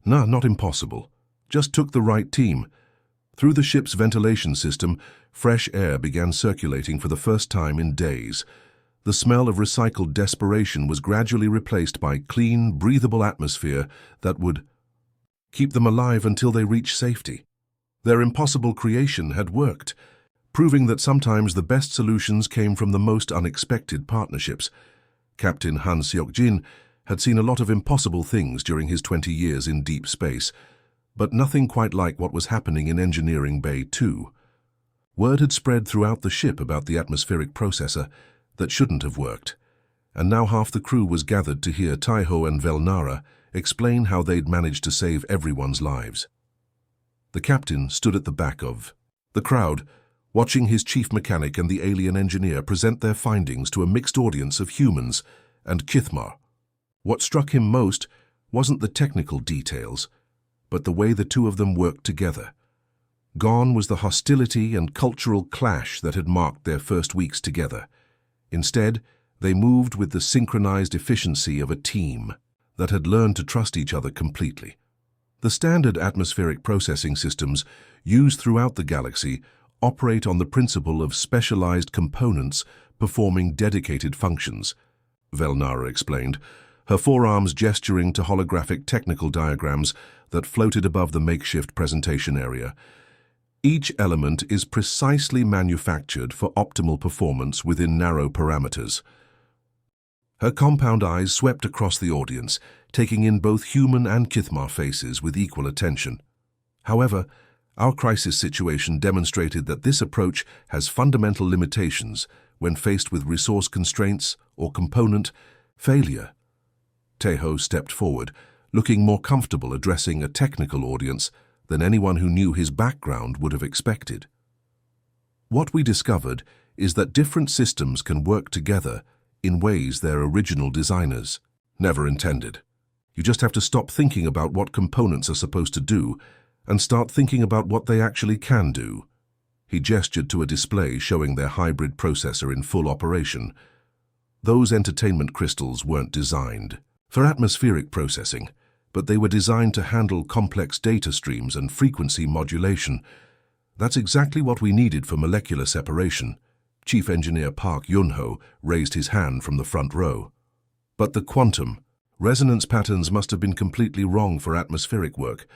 "Nah, not impossible. Just took the right team." Through the ship's ventilation system, fresh air began circulating for the first time in days. The smell of recycled desperation was gradually replaced by clean, breathable atmosphere that would keep them alive until they reached safety. Their impossible creation had worked, proving that sometimes the best solutions came from the most unexpected partnerships. Captain Han Seok-jin had seen a lot of impossible things during his 20 years in deep space, but nothing quite like what was happening in Engineering Bay 2. Word had spread throughout the ship about the atmospheric processor that shouldn't have worked, and now half the crew was gathered to hear Taiho and Velnara explain how they'd managed to save everyone's lives. The captain stood at the back of the crowd, watching his chief mechanic and the alien engineer present their findings to a mixed audience of humans and Kithmar. What struck him most wasn't the technical details, but the way the two of them worked together. Gone was the hostility and cultural clash that had marked their first weeks together. Instead, they moved with the synchronized efficiency of a team that had learned to trust each other completely. The standard atmospheric processing systems used throughout the galaxy operate on the principle of specialized components performing dedicated functions, Velnara explained, her forearms gesturing to holographic technical diagrams that floated above the makeshift presentation area. Each element is precisely manufactured for optimal performance within narrow parameters. Her compound eyes swept across the audience, taking in both human and Kithmar faces with equal attention. However, our crisis situation demonstrated that this approach has fundamental limitations when faced with resource constraints or component failure. Taiho stepped forward, looking more comfortable addressing a technical audience than anyone who knew his background would have expected. "What we discovered is that different systems can work together in ways their original designers never intended. You just have to stop thinking about what components are supposed to do and start thinking about what they actually can do." He gestured to a display showing their hybrid processor in full operation. Those entertainment crystals weren't designed for atmospheric processing, but they were designed to handle complex data streams and frequency modulation. That's exactly what we needed for molecular separation. Chief Engineer Park Yunho raised his hand from the front row. But the quantum resonance patterns must have been completely wrong for atmospheric work.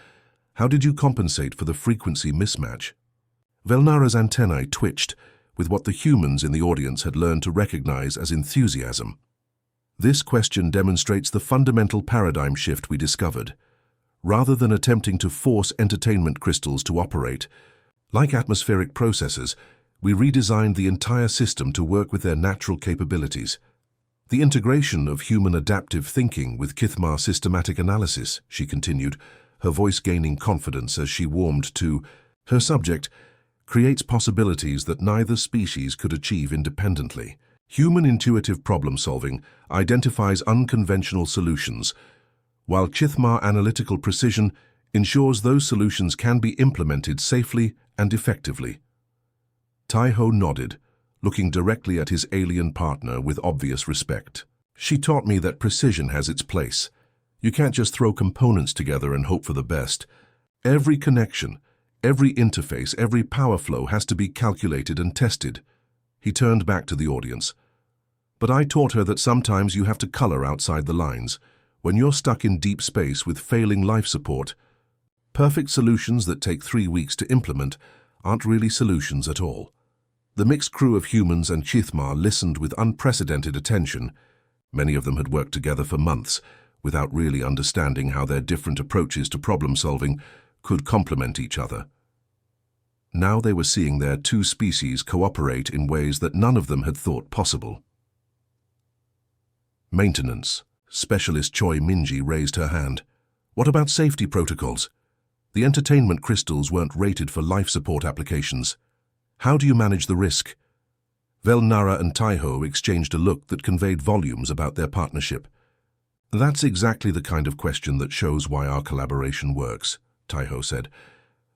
How did you compensate for the frequency mismatch? Velnara's antennae twitched with what the humans in the audience had learned to recognize as enthusiasm. This question demonstrates the fundamental paradigm shift we discovered. Rather than attempting to force entertainment crystals to operate, Like atmospheric processors, we redesigned the entire system to work with their natural capabilities. The integration of human adaptive thinking with Kithmar systematic analysis, she continued, her voice gaining confidence as she warmed to her subject, creates possibilities that neither species could achieve independently. Human intuitive problem-solving identifies unconventional solutions, while Kithmar analytical precision ensures those solutions can be implemented safely and effectively. Taiho nodded, looking directly at his alien partner with obvious respect. She taught me that precision has its place. You can't just throw components together and hope for the best. Every connection, every interface, every power flow has to be calculated and tested. He turned back to the audience. But I taught her that sometimes you have to color outside the lines. When you're stuck in deep space with failing life support, perfect solutions that take 3 weeks to implement aren't really solutions at all. The mixed crew of humans and Kithmar listened with unprecedented attention. Many of them had worked together for months, without really understanding how their different approaches to problem-solving could complement each other. Now they were seeing their two species cooperate in ways that none of them had thought possible. Maintenance. Specialist Choi Minji raised her hand. What about safety protocols? The entertainment crystals weren't rated for life support applications. How do you manage the risk? Velnara and Taiho exchanged a look that conveyed volumes about their partnership. That's exactly the kind of question that shows why our collaboration works, Taiho said.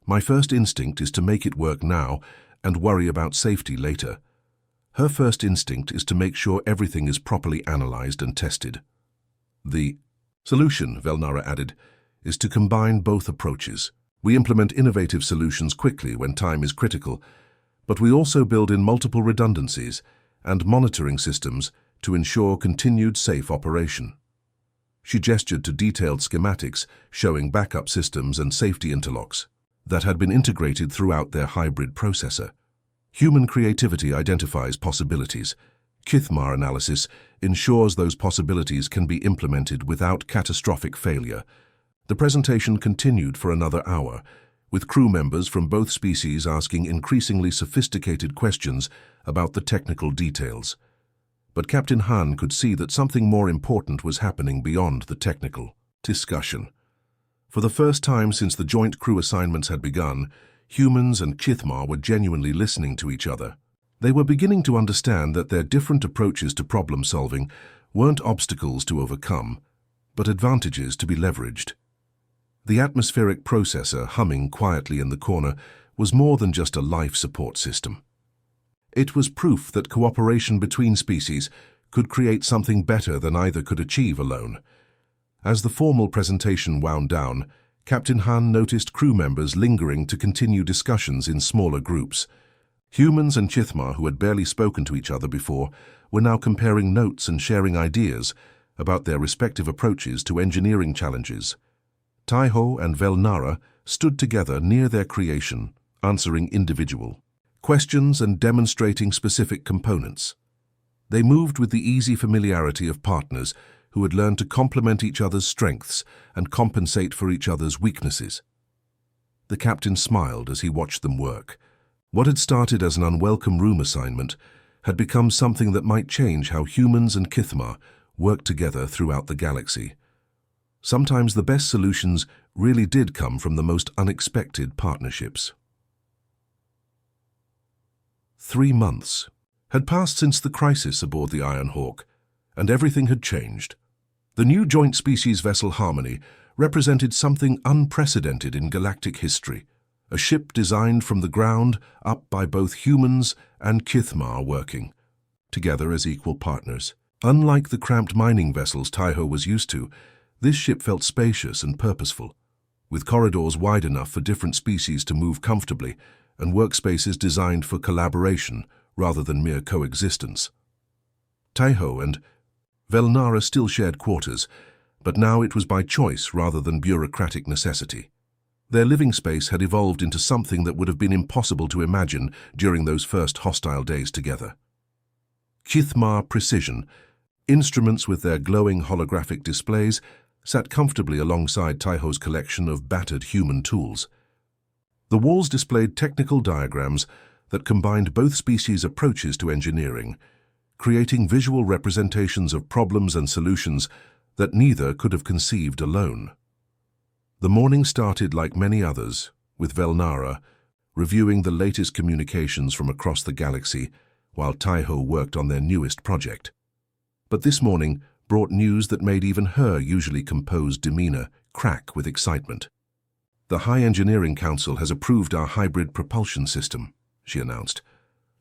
My first instinct is to make it work now and worry about safety later. Her first instinct is to make sure everything is properly analyzed and tested. The solution, Velnara added, is to combine both approaches. We implement innovative solutions quickly when time is critical, but we also build in multiple redundancies and monitoring systems to ensure continued safe operation. She gestured to detailed schematics showing backup systems and safety interlocks that had been integrated throughout their hybrid processor. Human creativity identifies possibilities. Kithmar analysis ensures those possibilities can be implemented without catastrophic failure. The presentation continued for another hour, with crew members from both species asking increasingly sophisticated questions about the technical details. But Captain Han could see that something more important was happening beyond the technical discussion. For the first time since the joint crew assignments had begun, humans and Kithmar were genuinely listening to each other. They were beginning to understand that their different approaches to problem-solving weren't obstacles to overcome, but advantages to be leveraged. The atmospheric processor humming quietly in the corner was more than just a life support system. It was proof that cooperation between species could create something better than either could achieve alone. As the formal presentation wound down, Captain Han noticed crew members lingering to continue discussions in smaller groups. Humans and Kithmar, who had barely spoken to each other before, were now comparing notes and sharing ideas about their respective approaches to engineering challenges. Taiho and Velnara stood together near their creation, answering individual questions and demonstrating specific components. They moved with the easy familiarity of partners who had learned to complement each other's strengths and compensate for each other's weaknesses. The captain smiled as he watched them work. What had started as an unwelcome room assignment had become something that might change how humans and Kithmar worked together throughout the galaxy. Sometimes the best solutions really did come from the most unexpected partnerships. 3 months had passed since the crisis aboard the Iron Hawk, and everything had changed. The new joint species vessel Harmony represented something unprecedented in galactic history, a ship designed from the ground up by both humans and Kithmar working together as equal partners. Unlike the cramped mining vessels Taiho was used to, this ship felt spacious and purposeful, with corridors wide enough for different species to move comfortably and workspaces designed for collaboration rather than mere coexistence. Taiho and Velnara still shared quarters, but now it was by choice rather than bureaucratic necessity. Their living space had evolved into something that would have been impossible to imagine during those first hostile days together. Kithmar Precision, instruments with their glowing holographic displays, sat comfortably alongside Taiho's collection of battered human tools. The walls displayed technical diagrams that combined both species' approaches to engineering, creating visual representations of problems and solutions that neither could have conceived alone. The morning started like many others, with Velnara reviewing the latest communications from across the galaxy while Taiho worked on their newest project. But this morning brought news that made even her usually composed demeanor crack with excitement. "The High Engineering Council has approved our hybrid propulsion system," she announced,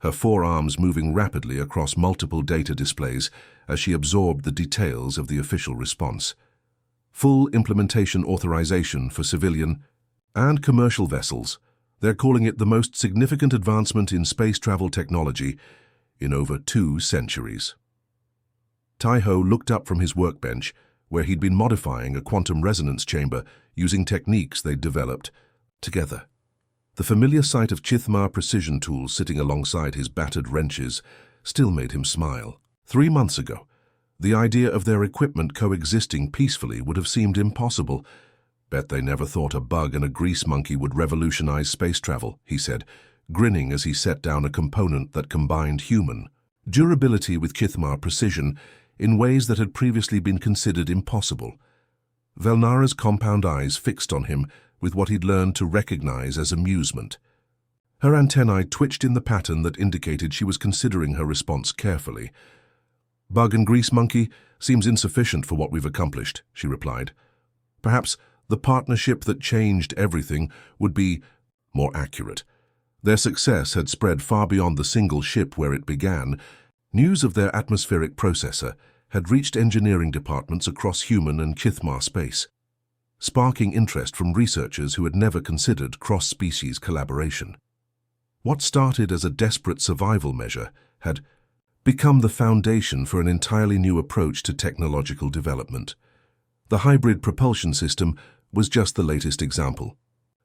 her forearms moving rapidly across multiple data displays as she absorbed the details of the official response. "Full implementation authorization for civilian and commercial vessels. They're calling it the most significant advancement in space travel technology in over 2 centuries. Taiho looked up from his workbench, where he'd been modifying a quantum resonance chamber using techniques they'd developed together. The familiar sight of Chithmar precision tools sitting alongside his battered wrenches still made him smile. 3 months ago, the idea of their equipment coexisting peacefully would have seemed impossible. "Bet they never thought a bug and a grease monkey would revolutionize space travel," he said, grinning as he set down a component that combined human durability with Chithmar precision in ways that had previously been considered impossible. Velnara's compound eyes fixed on him with what he'd learned to recognize as amusement. Her antennae twitched in the pattern that indicated she was considering her response carefully. "Bug and grease monkey seems insufficient for what we've accomplished," she replied. "Perhaps the partnership that changed everything would be more accurate." Their success had spread far beyond the single ship where it began. News of their atmospheric processor had reached engineering departments across human and Chithmar space, sparking interest from researchers who had never considered cross-species collaboration. What started as a desperate survival measure had become the foundation for an entirely new approach to technological development. The hybrid propulsion system was just the latest example.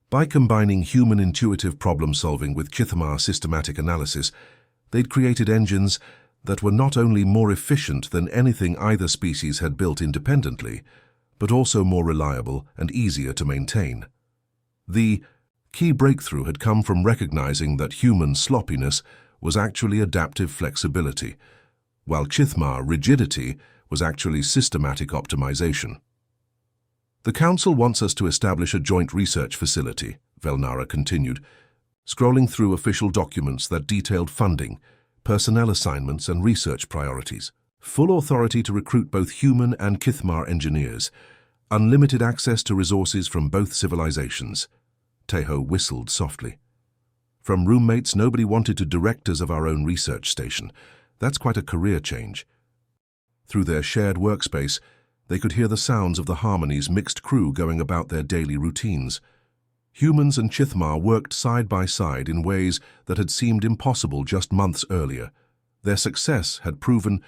By combining human intuitive problem-solving with Chithmar systematic analysis, they'd created engines that were not only more efficient than anything either species had built independently, but also more reliable and easier to maintain. The key breakthrough had come from recognizing that human sloppiness was actually adaptive flexibility, while Chithmar rigidity was actually systematic optimization. "The Council wants us to establish a joint research facility," Velnara continued, scrolling through official documents that detailed funding, personnel assignments, and research priorities. "Full authority to recruit both human and Chithmar engineers. Unlimited access to resources from both civilizations." Taiho whistled softly. "From roommates nobody wanted to direct us of our own research station. That's quite a career change." Through their shared workspace, they could hear the sounds of the Harmony's mixed crew going about their daily routines. Humans and Chithmar worked side by side in ways that had seemed impossible just months earlier. Their success had proven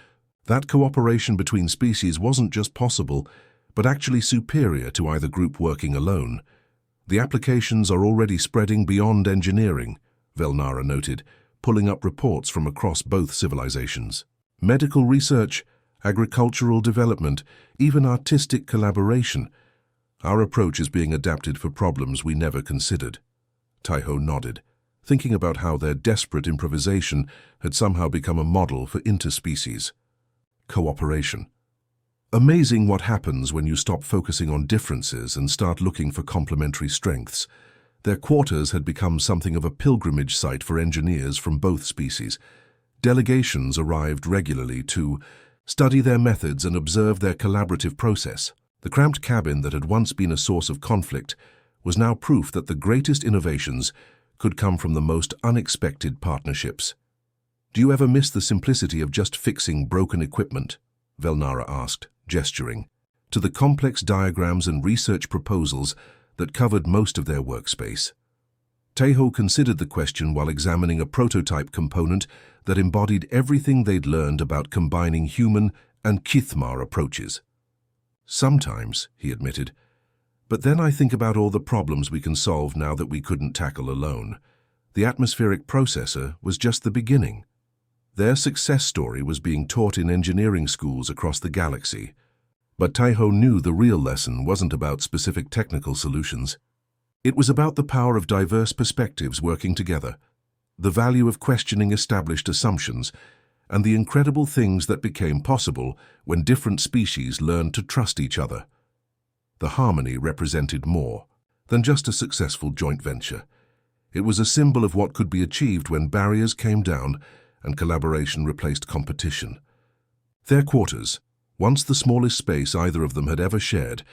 that cooperation between species wasn't just possible, but actually superior to either group working alone. "The applications are already spreading beyond engineering," Velnara noted, pulling up reports from across both civilizations. "Medical research, agricultural development, even artistic collaboration. Our approach is being adapted for problems we never considered." Taiho nodded, thinking about how their desperate improvisation had somehow become a model for interspecies cooperation. Amazing what happens when you stop focusing on differences and start looking for complementary strengths. Their quarters had become something of a pilgrimage site for engineers from both species. Delegations arrived regularly to study their methods and observe their collaborative process. The cramped cabin that had once been a source of conflict was now proof that the greatest innovations could come from the most unexpected partnerships. "Do you ever miss the simplicity of just fixing broken equipment?" Velnara asked, gesturing to the complex diagrams and research proposals that covered most of their workspace. Taiho considered the question while examining a prototype component that embodied everything they'd learned about combining human and Chithmar approaches. "Sometimes," he admitted, "but then I think about all the problems we can solve now that we couldn't tackle alone. The atmospheric processor was just the beginning." Their success story was being taught in engineering schools across the galaxy. But Taiho knew the real lesson wasn't about specific technical solutions. It was about the power of diverse perspectives working together, the value of questioning established assumptions, and the incredible things that became possible when different species learned to trust each other. The harmony represented more than just a successful joint venture. It was a symbol of what could be achieved when barriers came down and collaboration replaced competition. Their quarters, once the smallest space either of them had ever shared,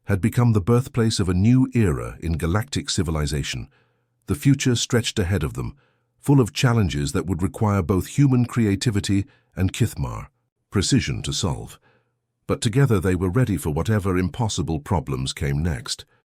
had become the birthplace of a new era in galactic civilization. The future stretched ahead of them, full of challenges that would require both human creativity and Kithmar precision to solve. But together they were ready for whatever impossible problems came next.